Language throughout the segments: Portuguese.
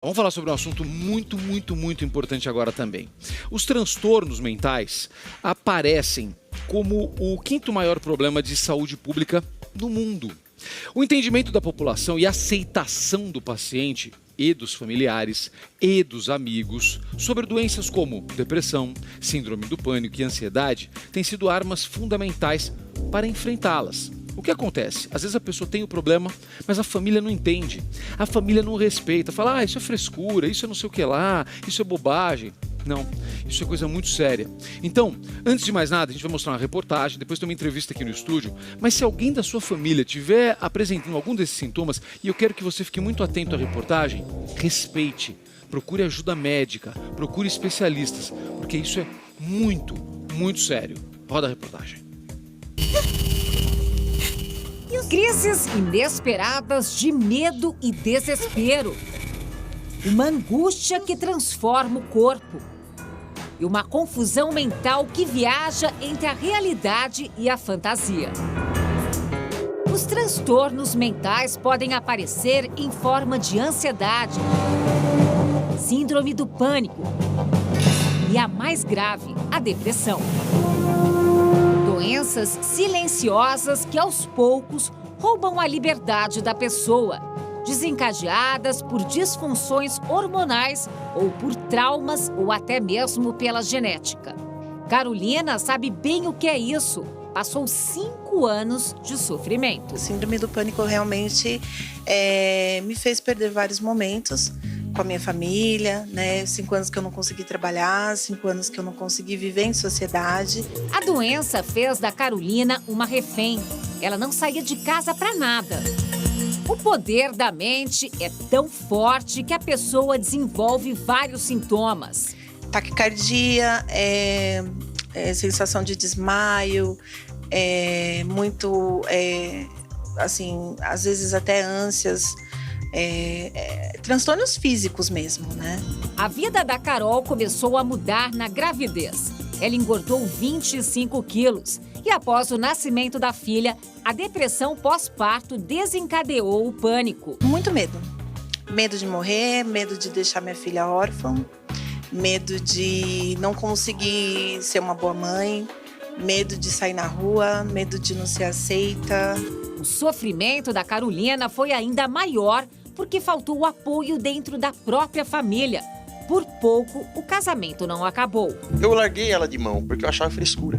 Vamos falar sobre um assunto muito importante agora também. Os transtornos mentais aparecem como o quinto maior problema de saúde pública no mundo. O entendimento da população e a aceitação do paciente e dos familiares e dos amigos sobre doenças como depressão, síndrome do pânico e ansiedade têm sido armas fundamentais para enfrentá-las. O que acontece? Às vezes a pessoa tem o problema, mas a família não entende. A família não respeita. Fala, isso é frescura, isso é não sei o que lá, isso é bobagem. Não, isso é coisa muito séria. Então, antes de mais nada, a gente vai mostrar uma reportagem, depois tem uma entrevista aqui no estúdio, mas se alguém da sua família estiver apresentando algum desses sintomas, e eu quero que você fique muito atento à reportagem, respeite, procure ajuda médica, procure especialistas, porque isso é muito sério. Roda a reportagem. Crises inesperadas de medo e desespero. Uma angústia que transforma o corpo. E uma confusão mental que viaja entre a realidade e a fantasia. Os transtornos mentais podem aparecer em forma de ansiedade, síndrome do pânico e a mais grave, a depressão. Doenças silenciosas que aos poucos roubam a liberdade da pessoa, desencadeadas por disfunções hormonais ou por traumas ou até mesmo pela genética. Carolina sabe bem o que é isso. Passou 5 anos de sofrimento. A síndrome do pânico realmente me fez perder vários momentos com a minha família, né? 5 anos que eu não consegui trabalhar, 5 anos que eu não consegui viver em sociedade. A doença fez da Carolina uma refém. Ela não saía de casa para nada. O poder da mente é tão forte que a pessoa desenvolve vários sintomas. Taquicardia, sensação de desmaio, assim, às vezes até ânsias, transtornos físicos mesmo, né? A vida da Carol começou a mudar na gravidez. Ela engordou 25 quilos e após o nascimento da filha, a depressão pós-parto desencadeou o pânico. Muito medo. Medo de morrer, medo de deixar minha filha órfã, medo de não conseguir ser uma boa mãe, medo de sair na rua, medo de não ser aceita. O sofrimento da Carolina foi ainda maior porque faltou o apoio dentro da própria família. Por pouco, o casamento não acabou. Eu larguei ela de mão porque eu achava frescura.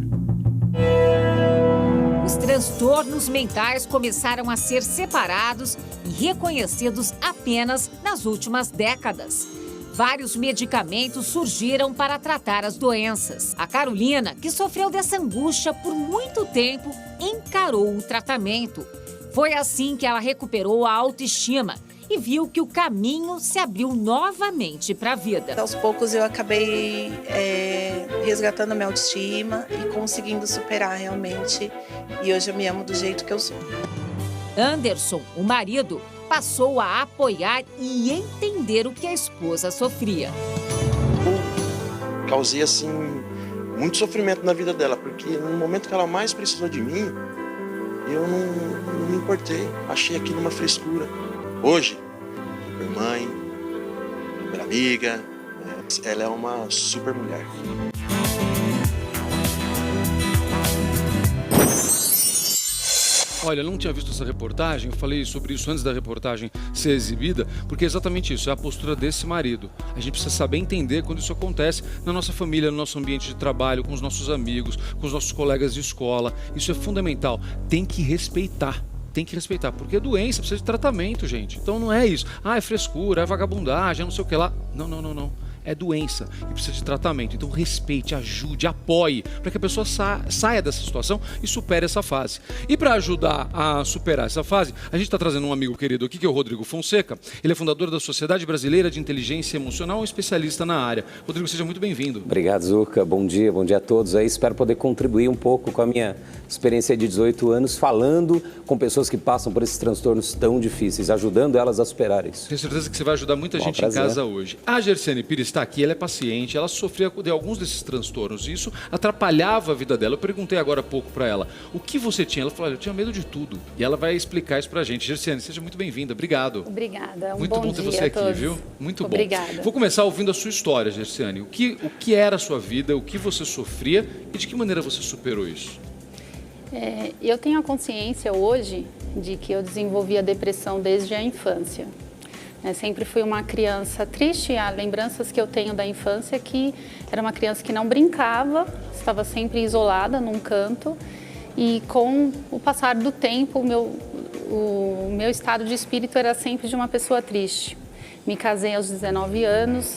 Os transtornos mentais começaram a ser separados e reconhecidos apenas nas últimas décadas. Vários medicamentos surgiram para tratar as doenças. A Carolina, que sofreu dessa angústia por muito tempo, encarou o tratamento. Foi assim que ela recuperou a autoestima e viu que o caminho se abriu novamente para a vida. Aos poucos eu acabei resgatando a minha autoestima e conseguindo superar realmente. E hoje eu me amo do jeito que eu sou. Anderson, o marido, passou a apoiar e entender o que a esposa sofria. Eu causei, assim, muito sofrimento na vida dela, porque no momento que ela mais precisou de mim, eu não me importei. Achei aquilo uma frescura. Hoje, super mãe, super amiga, ela é uma super mulher. Olha, eu não tinha visto essa reportagem, eu falei sobre isso antes da reportagem ser exibida, porque é exatamente isso, é a postura desse marido. A gente precisa saber entender quando isso acontece na nossa família, no nosso ambiente de trabalho, com os nossos amigos, com os nossos colegas de escola. Isso é fundamental, tem que respeitar. Tem que respeitar, porque é doença, precisa de tratamento, gente. Então não é isso. É frescura, é vagabundagem, é não sei o que lá. Não. É doença e precisa de tratamento. Então respeite, ajude, apoie para que a pessoa saia dessa situação e supere essa fase. E para ajudar a superar essa fase, a gente está trazendo um amigo querido aqui, que é o Rodrigo Fonseca. Ele é fundador da Sociedade Brasileira de Inteligência Emocional, um especialista na área. Rodrigo, seja muito bem-vindo. Obrigado, Zucca. Bom dia a todos aí. Espero poder contribuir um pouco com a minha experiência de 18 anos, falando com pessoas que passam por esses transtornos tão difíceis, ajudando elas a superar isso. Tenho certeza que você vai ajudar muita gente em casa hoje. A Gersiane Pires está aqui, ela é paciente, ela sofria de alguns desses transtornos e isso atrapalhava a vida dela. Eu perguntei agora há pouco para ela, o que você tinha? Ela falou, olha, eu tinha medo de tudo. E ela vai explicar isso pra gente. Gerciane, seja muito bem-vinda. Obrigado. Obrigada. Muito bom ter você aqui, viu? Muito bom. Obrigada. Vou começar ouvindo a sua história, Gerciane. O que era a sua vida, o que você sofria e de que maneira você superou isso? Eu tenho a consciência hoje de que eu desenvolvi a depressão desde a infância. Sempre fui uma criança triste, há lembranças que eu tenho da infância que era uma criança que não brincava, estava sempre isolada num canto e com o passar do tempo o meu estado de espírito era sempre de uma pessoa triste. Me casei aos 19 anos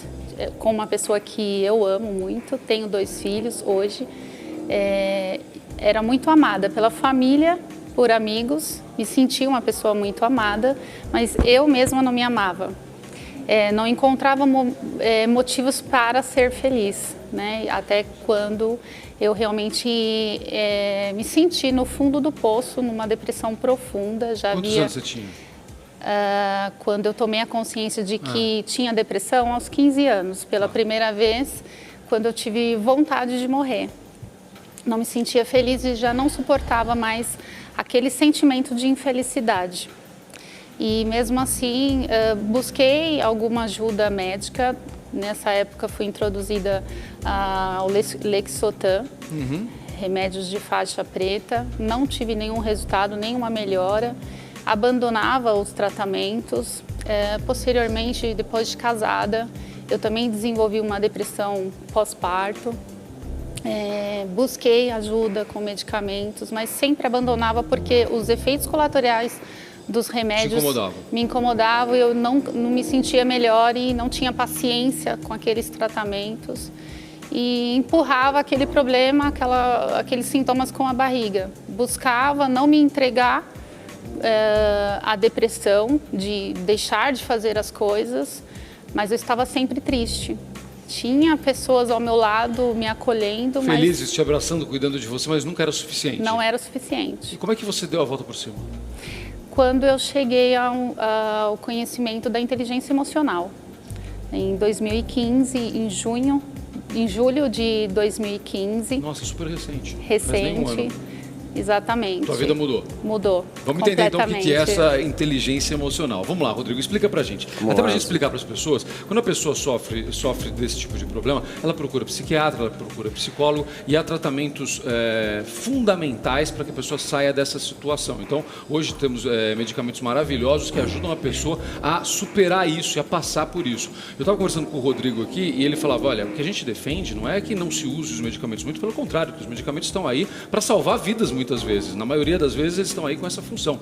com uma pessoa que eu amo muito, tenho 2 filhos hoje. Era muito amada pela família, por amigos, me sentia uma pessoa muito amada, mas eu mesma não me amava. Não encontrava motivos para ser feliz, né? Até quando eu realmente me senti no fundo do poço, numa depressão profunda. Quantos anos você tinha? Quando eu tomei a consciência de que tinha depressão, aos 15 anos, pela primeira vez, quando eu tive vontade de morrer. Não me sentia feliz e já não suportava mais aquele sentimento de infelicidade. E mesmo assim, busquei alguma ajuda médica. Nessa época fui introduzida ao Lexotan, remédios de faixa preta. Não tive nenhum resultado, nenhuma melhora. Abandonava os tratamentos. Posteriormente, depois de casada, eu também desenvolvi uma depressão pós-parto. Busquei ajuda com medicamentos, mas sempre abandonava porque os efeitos colaterais dos remédios me incomodavam. Eu não me sentia melhor e não tinha paciência com aqueles tratamentos. E empurrava aquele problema, aqueles sintomas com a barriga. Buscava não me entregar à depressão, de deixar de fazer as coisas, mas eu estava sempre triste. Tinha pessoas ao meu lado me acolhendo, felizes, te abraçando, cuidando de você, mas nunca era suficiente. Não era o suficiente. E como é que você deu a volta por cima? Quando eu cheguei ao conhecimento da inteligência emocional. Em 2015, em julho de 2015. Nossa, super recente. Recente. Faz nem um ano. Exatamente. Tua vida mudou? Mudou. Vamos entender então o que é essa inteligência emocional. Vamos lá, Rodrigo, explica pra gente. Até pra gente explicar para as pessoas, quando a pessoa sofre desse tipo de problema, ela procura psiquiatra, ela procura psicólogo e há tratamentos fundamentais para que a pessoa saia dessa situação. Então, hoje temos medicamentos maravilhosos que ajudam a pessoa a superar isso e a passar por isso. Eu estava conversando com o Rodrigo aqui e ele falava, olha, o que a gente defende não é que não se use os medicamentos, muito pelo contrário, que os medicamentos estão aí para salvar vidas muitas vezes. Na maioria das vezes eles estão aí com essa função.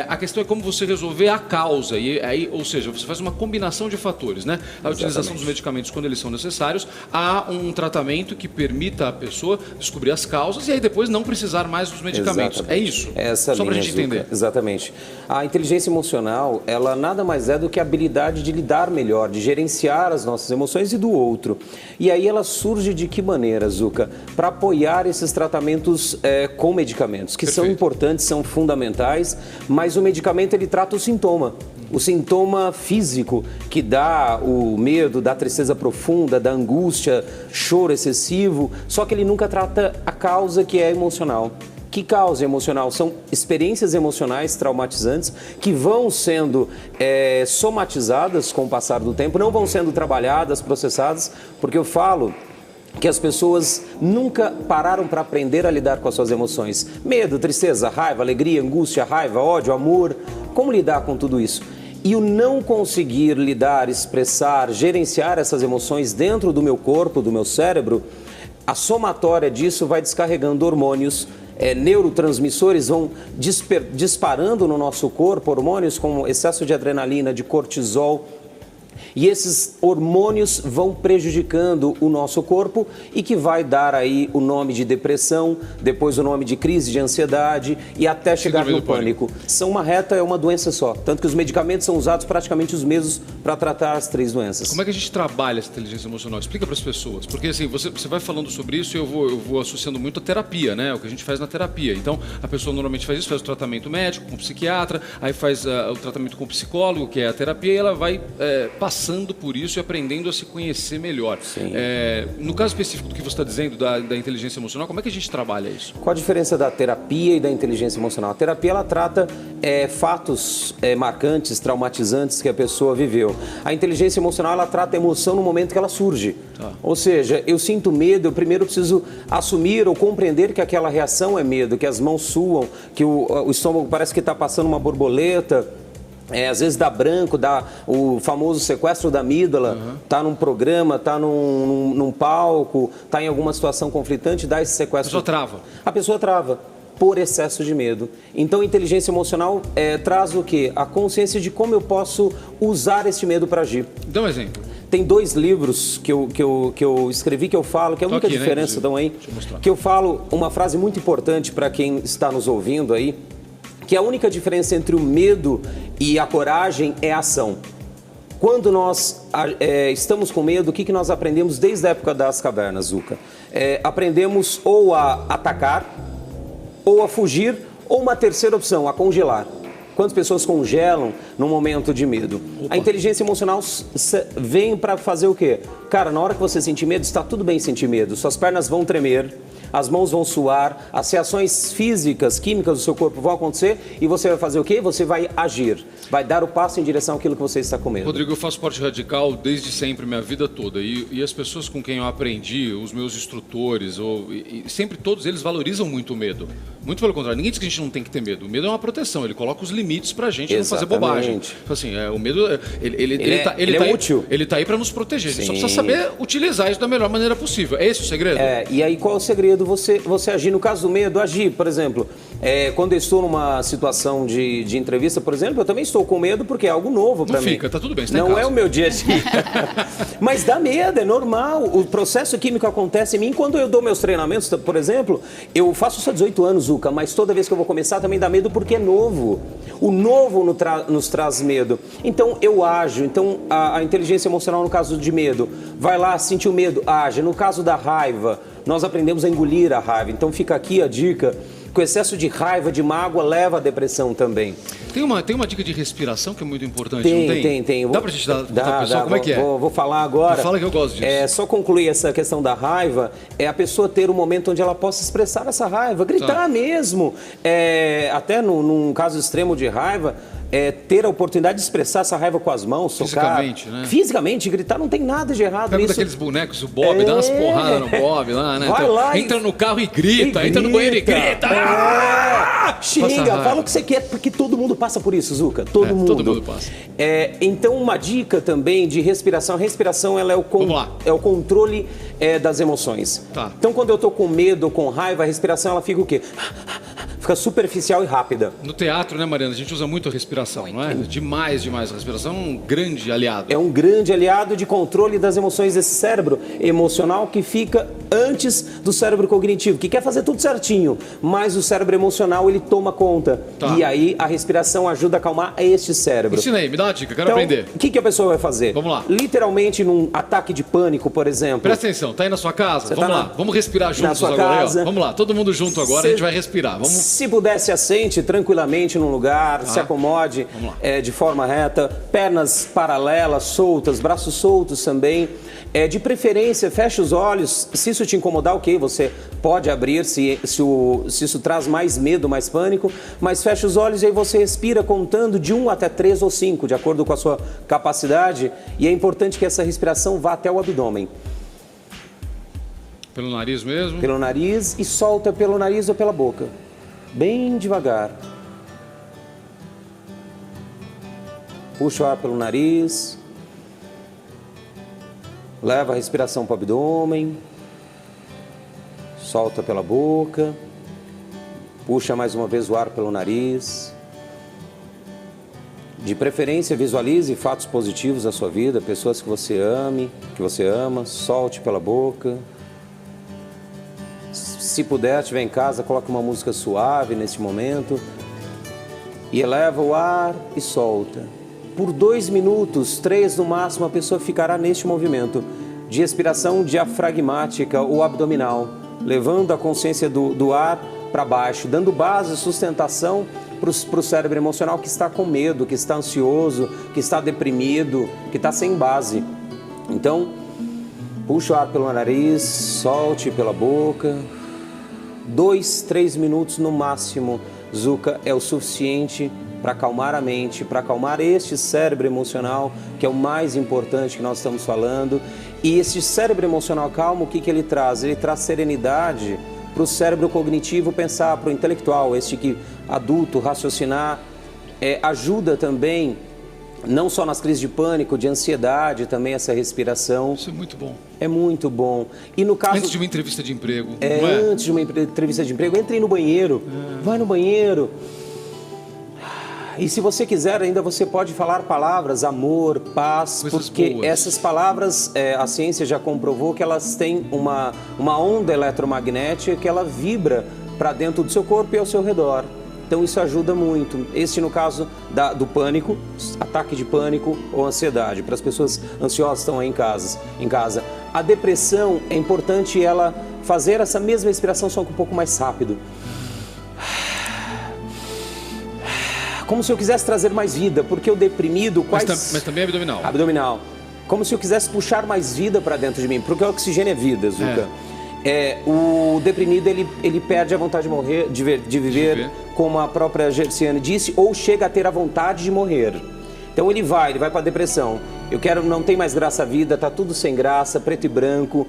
A questão é como você resolver a causa. E aí, ou seja, você faz uma combinação de fatores, né? A utilização dos medicamentos quando eles são necessários, há um tratamento que permita a pessoa descobrir as causas e aí depois não precisar mais dos medicamentos. Exatamente. É isso? Essa só para a gente Zucca, entender. Exatamente. A inteligência emocional, ela nada mais é do que a habilidade de lidar melhor, de gerenciar as nossas emoções e do outro. E aí ela surge de que maneira, Zucca? Para apoiar esses tratamentos com medicamentos, que são importantes, são fundamentais, mas o medicamento ele trata o sintoma físico que dá o medo, da tristeza profunda, da angústia, choro excessivo, só que ele nunca trata a causa que é emocional. Que causa emocional? São experiências emocionais traumatizantes que vão sendo somatizadas com o passar do tempo, não vão sendo trabalhadas, processadas, porque eu falo que as pessoas nunca pararam para aprender a lidar com as suas emoções. Medo, tristeza, raiva, alegria, angústia, raiva, ódio, amor. Como lidar com tudo isso? E o não conseguir lidar, expressar, gerenciar essas emoções dentro do meu corpo, do meu cérebro, a somatória disso vai descarregando hormônios, neurotransmissores vão disparando no nosso corpo, hormônios como excesso de adrenalina, de cortisol. E esses hormônios vão prejudicando o nosso corpo e que vai dar aí o nome de depressão, depois o nome de crise de ansiedade e até chegar no pânico. São uma reta, é uma doença só. Tanto que os medicamentos são usados praticamente os mesmos para tratar as 3 doenças. Como é que a gente trabalha essa inteligência emocional? Explica para as pessoas. Porque assim, você vai falando sobre isso e eu vou associando muito a terapia, né? O que a gente faz na terapia. Então, a pessoa normalmente faz isso, faz o tratamento médico com o psiquiatra, aí faz o tratamento com o psicólogo, que é a terapia, e ela vai passando por isso e aprendendo a se conhecer melhor. Sim. No caso específico do que você está dizendo da inteligência emocional, como é que a gente trabalha isso? Qual a diferença da terapia e da inteligência emocional? A terapia, ela trata fatos marcantes, traumatizantes que a pessoa viveu. A inteligência emocional, ela trata a emoção no momento que ela surge. Tá. Ou seja, eu sinto medo, eu primeiro preciso assumir ou compreender que aquela reação é medo, que as mãos suam, que o estômago parece que está passando uma borboleta. Às vezes dá branco, dá o famoso sequestro da amígdala, tá num programa, tá num palco, tá em alguma situação conflitante, dá esse sequestro. A pessoa trava. A pessoa trava por excesso de medo. Então, a inteligência emocional traz o quê? A consciência de como eu posso usar esse medo para agir. Dá um exemplo. Tem 2 livros que eu escrevi que eu falo, que é a única diferença, dão aí, que eu falo uma frase muito importante para quem está nos ouvindo aí, que a única diferença entre o medo e a coragem é a ação. Quando nós estamos com medo, o que nós aprendemos desde a época das cavernas, Zuca? Aprendemos ou a atacar, ou a fugir, ou uma terceira opção, a congelar. Quantas pessoas congelam num momento de medo? Opa. A inteligência emocional vem para fazer o quê? Cara, na hora que você sentir medo, está tudo bem sentir medo. Suas pernas vão tremer, as mãos vão suar, as reações físicas, químicas do seu corpo vão acontecer e você vai fazer o quê? Você vai agir, vai dar o passo em direção àquilo que você está com medo. Rodrigo, eu faço esporte radical desde sempre, minha vida toda. E as pessoas com quem eu aprendi, os meus instrutores, sempre todos eles valorizam muito o medo. Muito pelo contrário, ninguém diz que a gente não tem que ter medo. O medo é uma proteção, ele coloca os limites pra gente não fazer bobagem. Assim, o medo, ele é útil. Ele tá aí pra nos proteger. A gente só Sim. precisa saber utilizar isso da melhor maneira possível. É esse o segredo? E aí qual é o segredo? Você agir. No caso do medo, agir. Por exemplo, quando eu estou numa situação de entrevista, por exemplo, eu também estou com medo porque é algo novo para mim. Não fica, tá tudo bem, você tá em Não casa. é o meu dia a dia. Mas dá medo, é normal. O processo químico acontece em mim. Quando eu dou meus treinamentos, por exemplo, eu faço só 18 anos, Zuca, mas toda vez que eu vou começar também dá medo porque é novo. O novo nos traz medo. Então eu ajo. Então a inteligência emocional, no caso de medo, vai lá, sentir o medo, age. No caso da raiva, nós aprendemos a engolir a raiva. Então fica aqui a dica, que o excesso de raiva, de mágoa, leva à depressão também. Tem uma dica de respiração que é muito importante, não tem? Tem. Dá pra gente dar pra pessoa? Como é que é? Vou falar agora. Fala que eu gosto disso. Só concluir essa questão da raiva, é a pessoa ter um momento onde ela possa expressar essa raiva, gritar mesmo. Até num caso extremo de raiva, ter a oportunidade de expressar essa raiva com as mãos, socar. Fisicamente, né? Fisicamente, gritar não tem nada de errado Pega nisso. daqueles bonecos, o Bob, dá umas porradas no Bob lá, né? Vai Então, lá entra no carro e grita, entra no banheiro e grita. Xinga, fala o que você quer, porque todo mundo passa por isso, Zuca. Todo mundo passa. Então, uma dica também de respiração. A respiração, ela é o controle das emoções. Tá. Então, quando eu tô com medo ou com raiva, a respiração, ela fica o quê? Fica superficial e rápida. No teatro, né, Mariana, a gente usa muito a respiração, não é? Demais. A respiração é um grande aliado. É um grande aliado de controle das emoções desse cérebro emocional que fica antes do cérebro cognitivo, que quer fazer tudo certinho, mas o cérebro emocional, ele toma conta. Tá. E aí a respiração ajuda a acalmar este cérebro. Ensina aí, me dá uma dica, quero aprender. O que a pessoa vai fazer? Vamos lá. Literalmente num ataque de pânico, por exemplo. Presta atenção, tá aí na sua casa? Você Vamos tá lá, vamos respirar juntos sua agora. casa. Aí, ó. Vamos lá, todo mundo junto agora, a gente vai respirar. Vamos... Se puder, se assente tranquilamente num lugar, se acomode de forma reta, pernas paralelas, soltas, braços soltos também. De preferência, feche os olhos. Se isso te incomodar, ok, você pode abrir, se isso traz mais medo, mais pânico, mas feche os olhos e aí você respira contando de 1 até 3 ou 5, de acordo com a sua capacidade. E é importante que essa respiração vá até o abdômen. Pelo nariz mesmo? Pelo nariz e solta pelo nariz ou pela boca. Bem devagar. Puxa o ar pelo nariz. Leva a respiração para o abdômen. Solta pela boca. Puxa mais uma vez o ar pelo nariz. De preferência, visualize fatos positivos da sua vida, pessoas que você ama. Solte pela boca. Se puder, estiver em casa, coloque uma música suave nesse momento e eleva o ar e solta. Por 2 minutos, 3 no máximo, a pessoa ficará neste movimento de respiração diafragmática ou abdominal, levando a consciência do ar para baixo, dando base, sustentação para o cérebro emocional que está com medo, que está ansioso, que está deprimido, que está sem base. Então, puxa o ar pelo nariz, solte pela boca. 2, 3 minutos no máximo, Zucca, é o suficiente para acalmar a mente, para acalmar este cérebro emocional, que é o mais importante que nós estamos falando. E esse cérebro emocional calmo, o que ele traz? Ele traz serenidade para o cérebro cognitivo pensar, para o intelectual, este que adulto, raciocinar, ajuda também, não só nas crises de pânico, de ansiedade, também essa respiração. Isso é muito bom. É muito bom. E no caso... Antes de uma entrevista de emprego. Antes de uma entrevista de emprego, entre no banheiro, vai no banheiro. E se você quiser ainda, você pode falar palavras, amor, paz, coisas porque boas. essas palavras, a ciência já comprovou que elas têm uma onda eletromagnética que ela vibra para dentro do seu corpo e ao seu redor. Então isso ajuda muito. Este no caso do pânico, ataque de pânico ou ansiedade, para as pessoas ansiosas que estão aí em casa. A depressão, é importante ela fazer essa mesma respiração, só que um pouco mais rápido. Como se eu quisesse trazer mais vida, porque o deprimido... Mas também abdominal. Abdominal. Como se eu quisesse puxar mais vida para dentro de mim, porque o oxigênio é vida, Zucca. O deprimido, ele perde a vontade de morrer, de viver, como a própria Gersiane disse, ou chega a ter a vontade de morrer. Então ele vai para a depressão. Não tem mais graça a vida, tá tudo sem graça, preto e branco,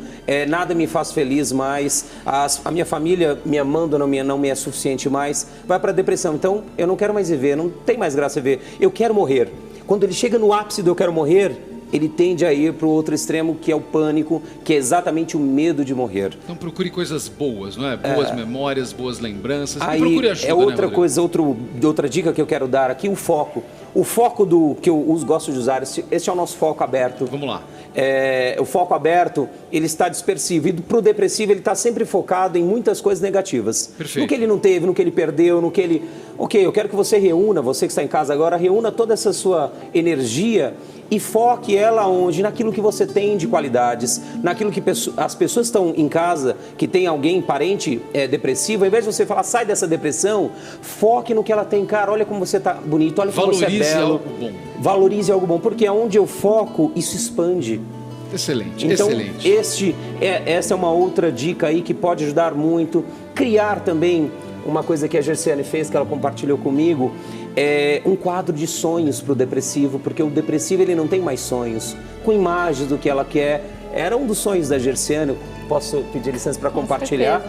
nada me faz feliz mais, a minha família me amando não me é suficiente mais, vai para a depressão. Então eu não quero mais viver, não tem mais graça viver, eu quero morrer. Quando ele chega no ápice do eu quero morrer, ele tende a ir para o outro extremo, que é o pânico, que é exatamente o medo de morrer. Então procure coisas boas, não é? Boas memórias, boas lembranças. Aí procure ajuda, outra né, coisa, outra dica que eu quero dar aqui, o foco. O foco que eu gosto de usar, esse é o nosso foco aberto. Vamos lá. O foco aberto, ele está dispersivo. E para o depressivo, ele está sempre focado em muitas coisas negativas. Perfeito. No que ele não teve, no que ele perdeu, no que ele... Ok, eu quero que você reúna, você que está em casa agora, reúna toda essa sua energia e foque ela onde? Naquilo que você tem de qualidades, naquilo que as pessoas estão em casa, que tem alguém, parente depressivo, ao invés de você falar, sai dessa depressão, foque no que ela tem, cara, olha como você está bonito, olha como você é belo. Valorize algo bom. Valorize algo bom, porque onde eu foco, isso expande. Excelente, então, excelente. Essa é uma outra dica aí que pode ajudar muito. Criar também uma coisa que a Gersiane fez, que ela compartilhou comigo, um quadro de sonhos para o depressivo, porque o depressivo ele não tem mais sonhos, com imagens do que ela quer. Era um dos sonhos da Gersiane. Posso pedir licença para compartilhar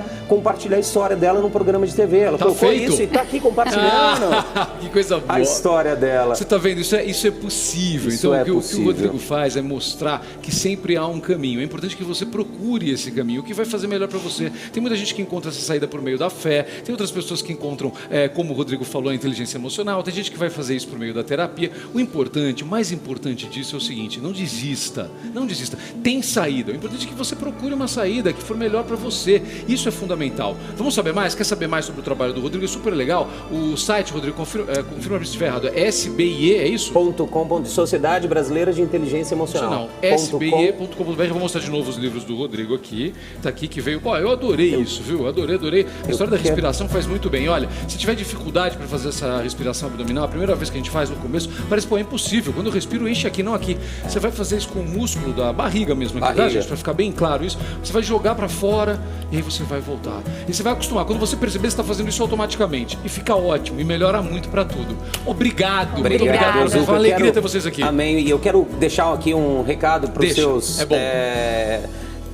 a história dela num programa de TV. Ela colocou isso e está aqui compartilhando. Que coisa boa. A história dela. Você está vendo? Isso é possível. Isso então, é o que possível. o Rodrigo faz é mostrar que sempre há um caminho. É importante que você procure esse caminho, o que vai fazer melhor para você. Tem muita gente que encontra essa saída por meio da fé. Tem outras pessoas que encontram, como o Rodrigo falou, a inteligência emocional. Tem gente que vai fazer isso por meio da terapia. O mais importante disso é o seguinte: não desista. Não desista. Tem saída. O importante é que você procure uma saída que for melhor para você. Isso é fundamental. Vamos saber mais? Quer saber mais sobre o trabalho do Rodrigo? É super legal. O site, Rodrigo, confirma se estiver errado, é SBIE, é isso? .com, Sociedade Brasileira de Inteligência Emocional. SBIE.com.br. Eu vou mostrar de novo os livros do Rodrigo aqui. Tá aqui que veio. Eu adorei isso, viu? Adorei. A história da respiração faz muito bem. Olha, se tiver dificuldade para fazer essa respiração abdominal, a primeira vez que a gente faz no começo, parece, é impossível. Quando eu respiro, enche aqui, não aqui. Você vai fazer isso com o músculo da barriga mesmo aqui, tá, gente? Pra ficar bem claro isso. Você vai jogar para fora e aí você vai voltar. E você vai acostumar. Quando você perceber, você está fazendo isso automaticamente. E fica ótimo. E melhora muito para tudo. Obrigado. Muito obrigado. Zucca, Foi uma alegria ter vocês aqui. Amém. E eu quero deixar aqui um recado para os seus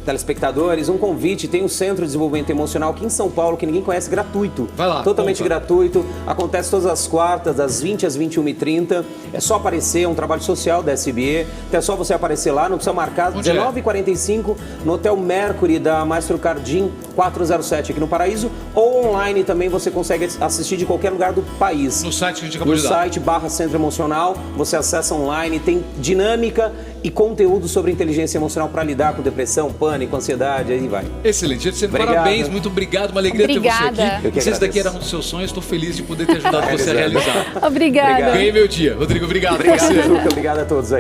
telespectadores, um convite. Tem um Centro de Desenvolvimento Emocional aqui em São Paulo, que ninguém conhece, gratuito. Vai lá. Totalmente gratuito. Acontece todas as quartas, das 20 às 21h30. É só aparecer, é um trabalho social da SBE. Então é só você aparecer lá, não precisa marcar. 19h45 no Hotel Mercury da Maestro Cardim 407 aqui no Paraíso. Ou online também você consegue assistir de qualquer lugar do país. No site que a gente acabou de dar. No site /Centro Emocional, você acessa online, tem dinâmica e conteúdo sobre inteligência emocional para lidar com depressão, pânico, ansiedade, aí vai. Excelente, parabéns, muito obrigado, uma alegria ter você aqui. Se esse daqui era um dos seus sonhos, estou feliz de poder ter ajudado você a realizar. Obrigada. Ganhei meu dia. Rodrigo, obrigado. Obrigado, Zucca, obrigado a todos aí.